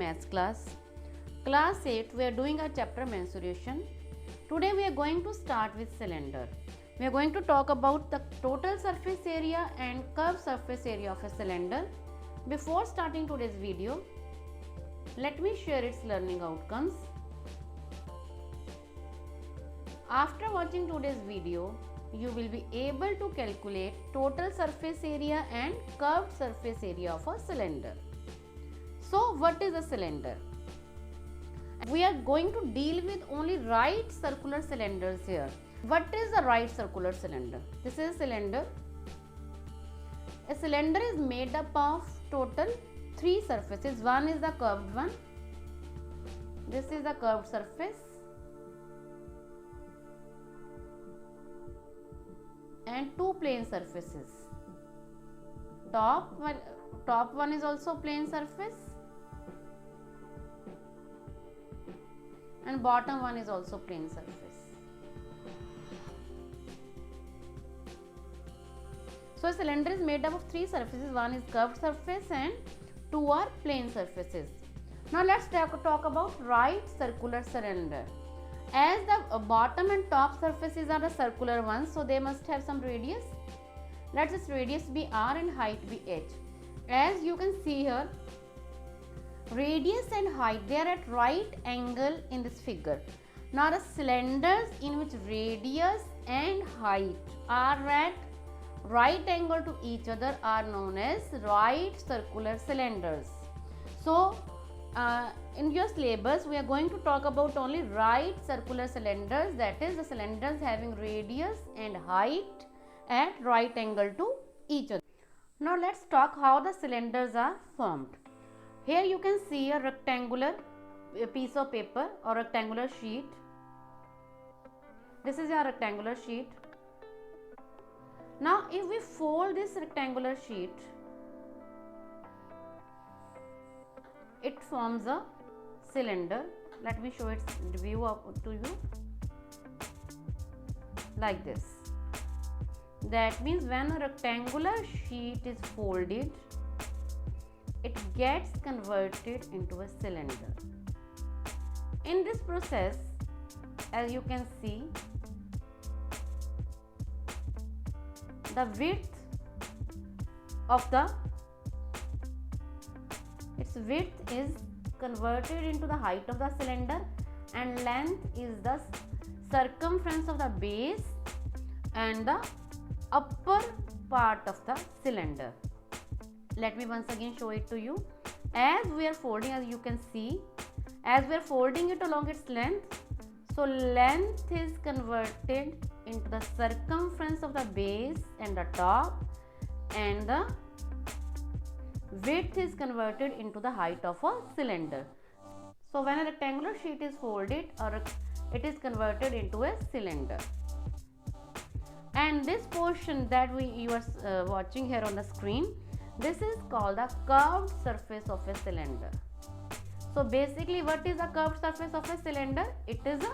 maths class. Class 8, we are doing our chapter mensuration. Today we are going to start with cylinder. We are going to talk about the total surface area and curved surface area of a cylinder. Before starting today's video, let me share its learning outcomes. After watching today's video, you will be able to calculate total surface area and curved surface area of a cylinder. So, what is a cylinder? We are going to deal with only right circular cylinders here. What is a right circular cylinder? This is a cylinder. A cylinder is made up of total 3 surfaces. One is the curved one. This is the curved surface. And 2 plane surfaces. Top one is also plane surface, and bottom one is also plane surface. So a cylinder is made up of 3 surfaces. One is curved surface and 2 are plane surfaces. Now let's talk about right circular cylinder. As the bottom and top surfaces are the circular ones, so they must have some radius. Let its radius be r and height be h. As you can see here, radius and height, they are at right angle in this figure. Now the cylinders in which radius and height are at right angle to each other are known as right circular cylinders. So in your syllabus, we are going to talk about only right circular cylinders, that is the cylinders having radius and height at right angle to each other. Now let's talk how the cylinders are formed. Here you can see a rectangular piece of paper or rectangular sheet. This is a rectangular sheet. Now if we fold this rectangular sheet, it forms a cylinder. Let me show its view to you like this. That means when a rectangular sheet is folded, it gets converted into a cylinder. In this process, as you can see, the width is converted into the height of the cylinder, and length is the circumference of the base and the upper part of the cylinder. Let me once again show it to you. As we are folding, as you can see, as we are folding it along its length, so length is converted into the circumference of the base and the top, and the width is converted into the height of a cylinder. So when a rectangular sheet is folded, or it is converted into a cylinder. And this portion that you are watching here on the screen, this is called the curved surface of a cylinder. So basically, what is the curved surface of a cylinder? It is a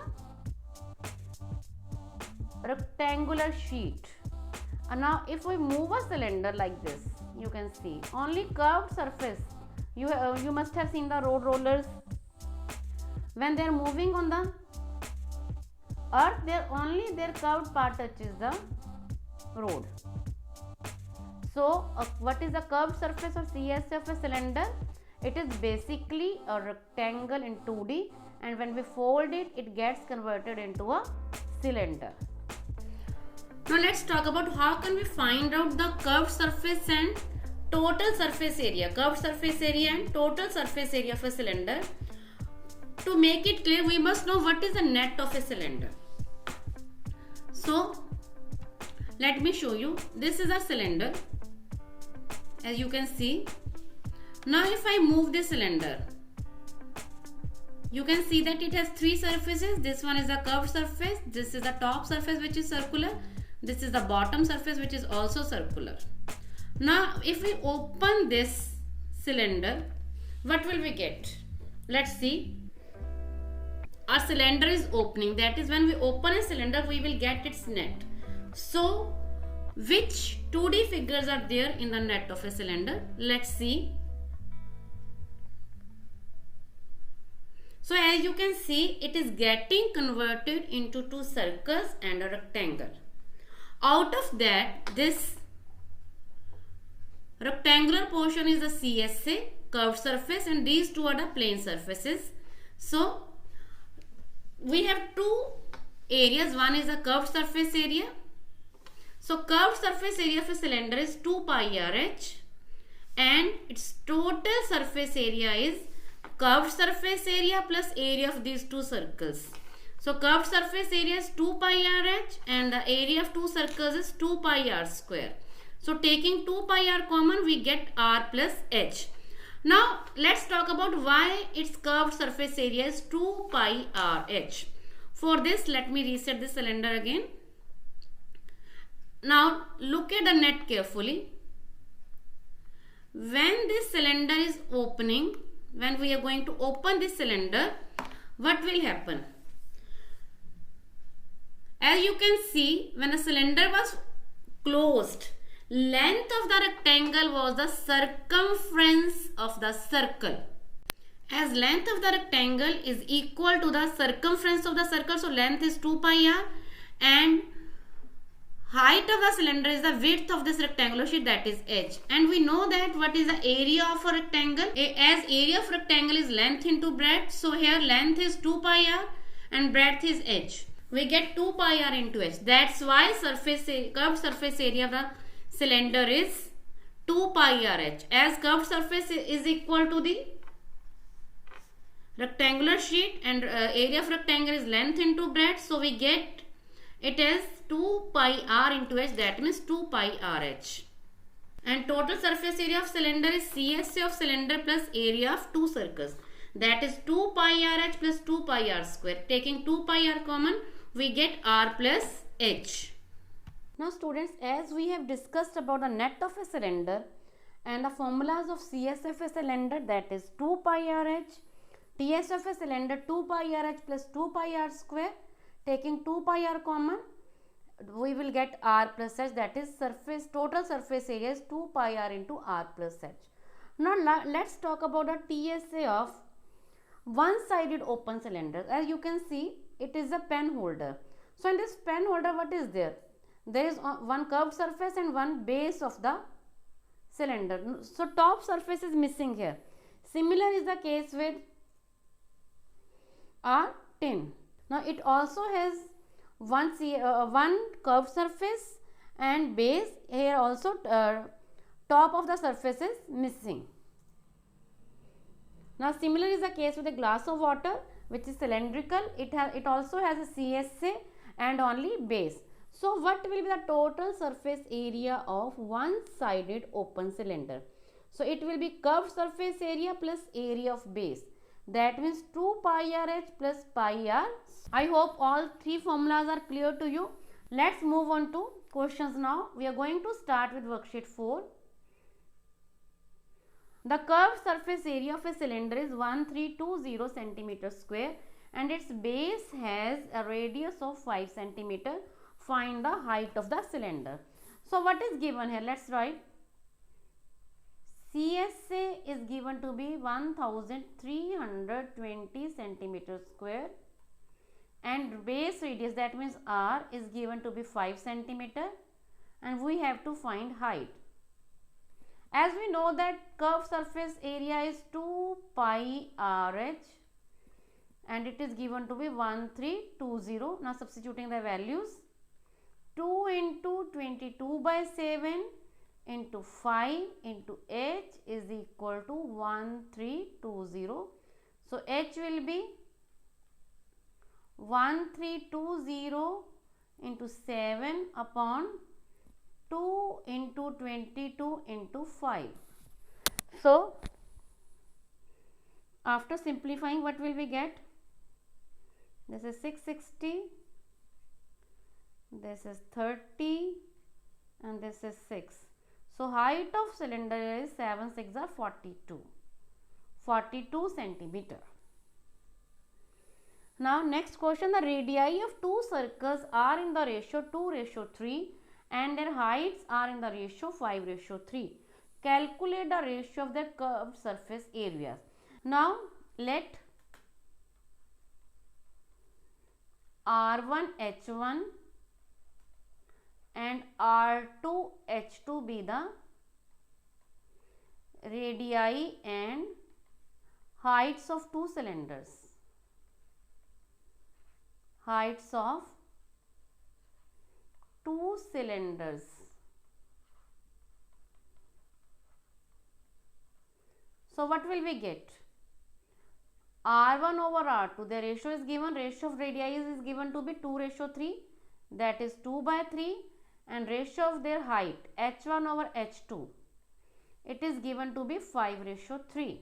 rectangular sheet. And now if we move a cylinder like this, you can see only curved surface. You must have seen the road rollers. When they are moving on the earth, only their curved part touches the road. So what is the curved surface or CSA of a cylinder? It is basically a rectangle in 2D, and when we fold it, it gets converted into a cylinder. Now let's talk about how can we find out the curved surface and total surface area. Curved surface area and total surface area of a cylinder. To make it clear, we must know what is the net of a cylinder. So let me show you. This is a cylinder, as you can see. Now if I move this cylinder, you can see that it has 3 surfaces. This one is the curved surface, this is the top surface which is circular, this is the bottom surface which is also circular. Now if we open this cylinder, what will we get? Let's see. Our cylinder is opening, that is when we open a cylinder we will get its net. So which 2D figures are there in the net of a cylinder? Let's see. So as you can see, it is getting converted into two circles and a rectangle. Out of that, this rectangular portion is the CSA, curved surface, and these two are the plane surfaces. So we have two areas. One is the curved surface area. So curved surface area of a cylinder is 2 pi RH, and its total surface area is curved surface area plus area of these two circles. So curved surface area is 2 pi RH and the area of two circles is 2 pi R square. So taking 2 pi R common, we get R plus H. Now let's talk about why its curved surface area is 2 pi RH. For this, let me reset the cylinder again. Now look at the net carefully. When this cylinder is opening, when we are going to open this cylinder, what will happen? As you can see, when the cylinder was closed, length of the rectangle was the circumference of the circle. As length of the rectangle is equal to the circumference of the circle, so length is 2 pi R and height of the cylinder is the width of this rectangular sheet, that is H. And we know that what is the area of a rectangle? As area of rectangle is length into breadth, so here length is 2 pi R and breadth is H. We get 2 pi R into H. That's why curved surface area of the cylinder is 2 pi RH. As curved surface is equal to the rectangular sheet and area of rectangle is length into breadth, so we get it is 2 pi R into H, that means 2 pi RH. And total surface area of cylinder is CSA of cylinder plus area of two circles, that is 2 pi RH plus 2 pi R square. Taking 2 pi R common, we get R plus H. Now students, as we have discussed about the net of a cylinder and the formulas of CS of a cylinder, that is 2 pi RH, TS of a cylinder 2 pi RH plus 2 pi R square. Taking 2 pi R common, we will get R plus H, that is total surface area is 2 pi R into R plus H. Now let's talk about the TSA of one-sided open cylinder. As you can see, it is a pen holder. So in this pen holder, what is there? There is one curved surface and one base of the cylinder. So top surface is missing here. Similar is the case with our tin. Now it also has one curved surface and base. Here also top of the surface is missing. Now similar is the case with a glass of water, which is cylindrical. It also has a CSA and only base. So what will be the total surface area of one-sided open cylinder? So it will be curved surface area plus area of base. That means 2 pi RH plus pi R. I hope all three formulas are clear to you. Let's move on to questions now. We are going to start with worksheet 4. The curved surface area of a cylinder is 1320 centimeter square and its base has a radius of 5 centimeter. Find the height of the cylinder. So what is given here? Let's write. CSA is given to be 1320 centimeter square and base radius, that means R, is given to be 5 centimeter and we have to find height. As we know that curved surface area is 2 pi RH and it is given to be 1320. Now substituting the values, 2 into 22 by 7 into 5 into H is equal to 1320. So H will be 1320 into 7 upon 2 into 22 into 5. So after simplifying, what will we get? This is 660, this is 30 and this is 6. So height of cylinder is 7 6 are 42 centimeter. Now next question, the radii of two circles are in the ratio 2:3 and their heights are in the ratio 5:3. Calculate the ratio of their curved surface areas. Now let R1H1 and R2H2 be the radii and heights of two cylinders. Heights of two cylinders. So what will we get? R1 over R2, the ratio is given, ratio of radii is given to be 2:3, that is 2/3, and ratio of their height H1 over H2, it is given to be 5:3.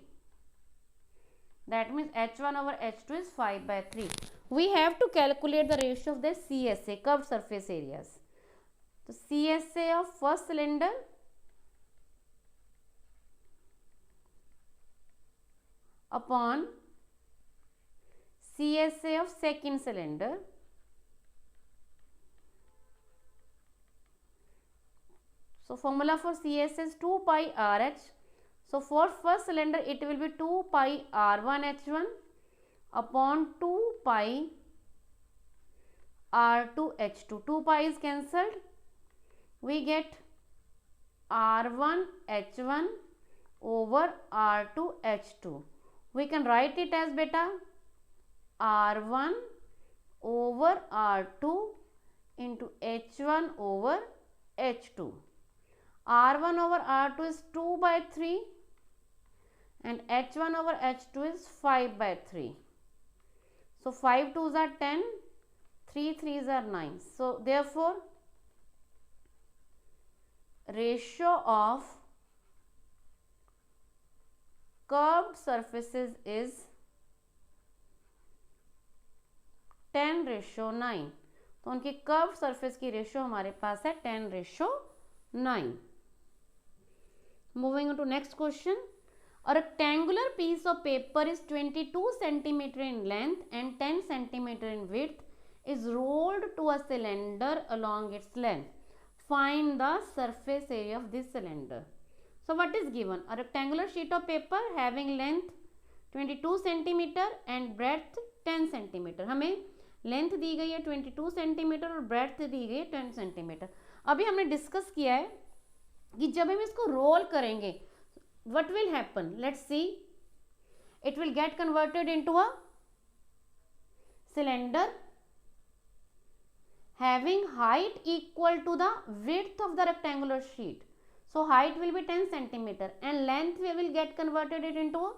That means H1 over H2 is 5/3. We have to calculate the ratio of the CSA, curved surface areas. The CSA of first cylinder upon CSA of second cylinder so formula for CSA is 2 pi RH. So for first cylinder it will be 2 pi R1H1 upon 2 pi R2H2. 2 pi is cancelled. We get R1H1 over R2H2. We can write it as beta R1 over R2 into H1 over H2. R1 over R2 is 2/3 and H1 over H2 is 5/3. So 5 2s are 10, 3 3s are 9. So therefore ratio of curved surfaces is 10:9. तो उनकी curve surface की ratio हमारे पास है 10:9. Moving on to next question. A rectangular piece of paper is 22 cm in length and 10 cm in width is rolled to a cylinder along its length. Find the surface area of this cylinder. So what is given? A rectangular sheet of paper having length 22 cm and breadth 10 cm. हमें length दी गई है 22 centimetre और breadth दी गई है 10 centimetre. अभी हमने discuss किया है कि जब हम इसको रोल करेंगे what will happen? Let's see. It will get converted into a cylinder having height equal to the width of the rectangular sheet. So height will be 10 centimeter and length will get converted it into a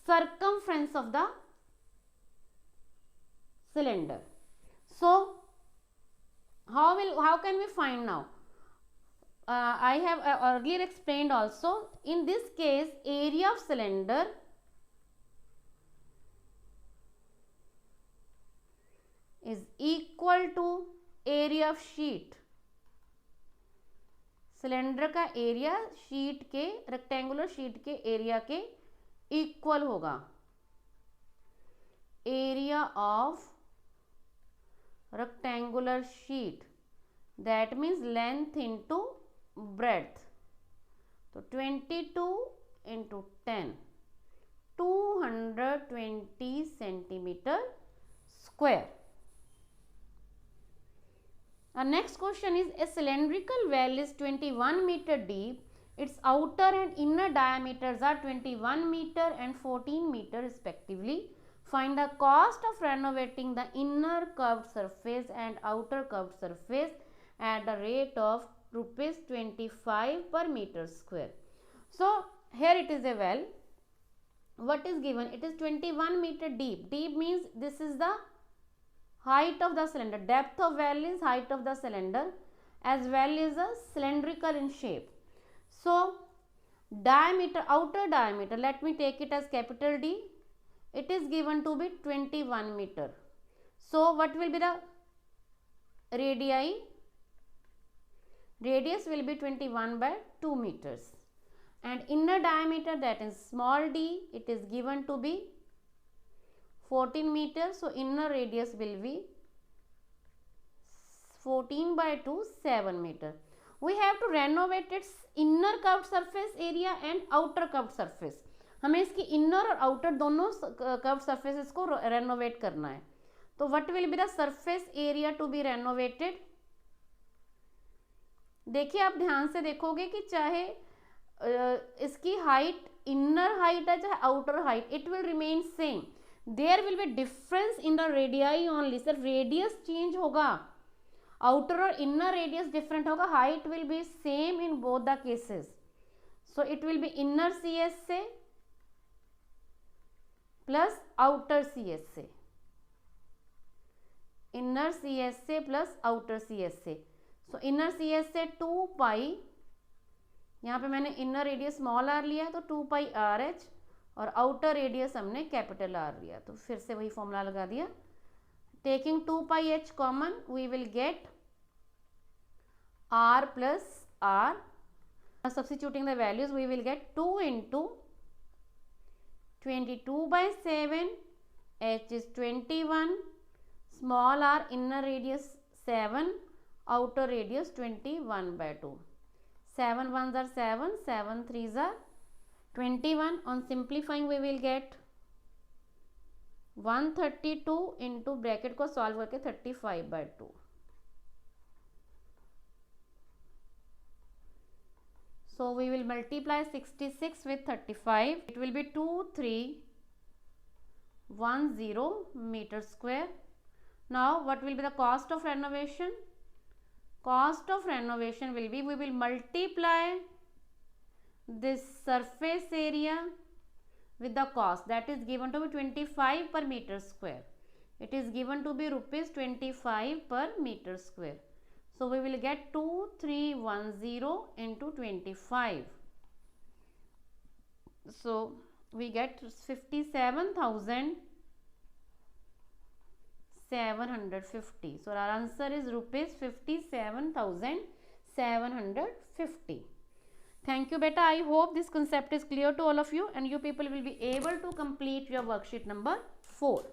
circumference of the cylinder. So how can we find now? I have earlier explained also. In this case, area of cylinder is equal to area of sheet. Cylinder का area sheet के rectangular sheet के area के equal होगा. Area of rectangular sheet, that means length into breadth. So 22 into 10, 220 centimeter square. Our next question is, a cylindrical well is 21 meter deep. Its outer and inner diameters are 21 meter and 14 meter respectively. Find the cost of renovating the inner curved surface and outer curved surface at the rate of ₹25 per meter square. So here it is a well. What is given? It is 21 meter deep. Deep means this is the height of the cylinder. Depth of well is height of the cylinder, as well is a cylindrical in shape. So diameter, outer diameter, let me take it as capital D. It is given to be 21 meter. So what will be the radii? Radius will be 21/2 meters. And inner diameter, that is small d, it is given to be 14 meters. So inner radius will be 14/2, 7 meter. We have to renovate its inner curved surface area and outer curved surface. हमें इसकी inner और outer दोनों curve surfaces को renovate करना है. तो what will be the surface area to be renovated? देखिए आप ध्यान से देखोगे कि चाहे इसकी हाइट इनर हाइट है चाहे outer height, it will remain same. There will be difference in the radii only. सिर्फ रेडियस चेंज होगा, आउटर और इनर रेडियस डिफरेंट होगा, height will be same in both the cases. So it will be inner C S से plus outer C S से, inner C S से plus outer C S से. So inner C S से 2 पाई, यहाँ पे मैंने inner radius small are लिया है तो 2 पाई आर एच, और आउटर रेडियस हमने कैपिटल आर लिया, तो फिर से वही फॉर्मूला लगा दिया. Taking 2 pi H common we will get R plus R. Substituting the values we will get 2 into 22 by 7, h is 21, small r inner radius 7, outer radius 21 by 2. 7 1s are 7, 7 3s are 21. On simplifying we will get 132 into bracket को solve करके 35 by 2. So we will multiply 66 with 35. It will be 2310 meter square. Now what will be the cost of renovation? Cost of renovation will be, we will multiply this surface area with the cost, that is given to be 25 per meter square. It is given to be rupees 25 per meter square. So we will get 2310 into 25. So we get 57,750. So our answer is rupees 57,750. Thank you beta. I hope this concept is clear to all of you and you people will be able to complete your worksheet number 4.